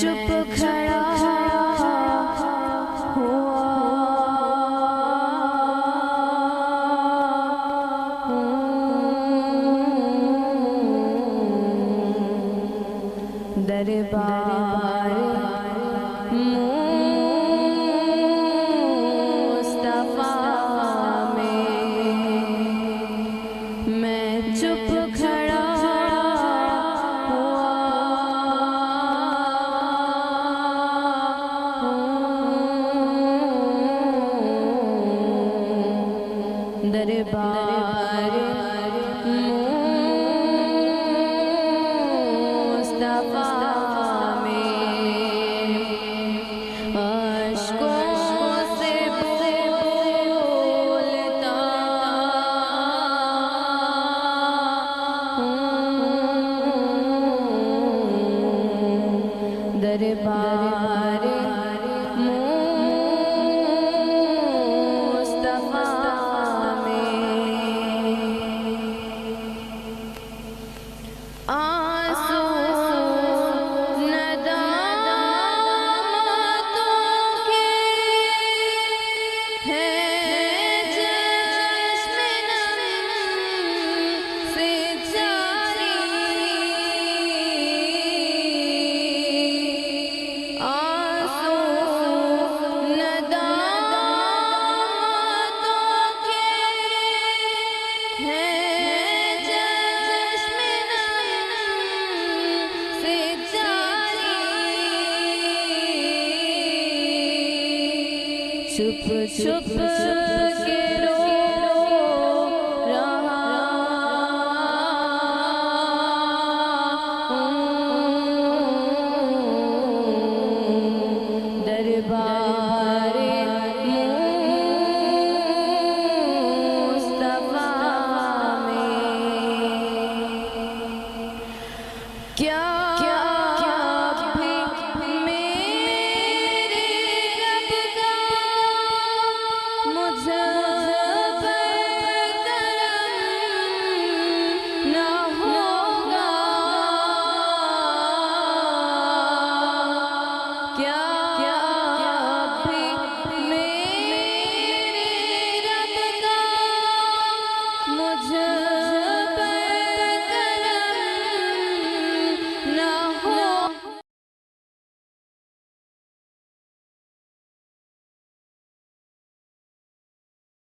चुप खड़ा हुआ दरबार मुस्तफा में मैं चुप खड़ा हुआ दरबार मुस्तफा दरबार मुस्तफा में आंसू नदामतों के हैं चश्मे नम से जारी छुप छुप के रो रहा दरबार मुस्तफा में क्या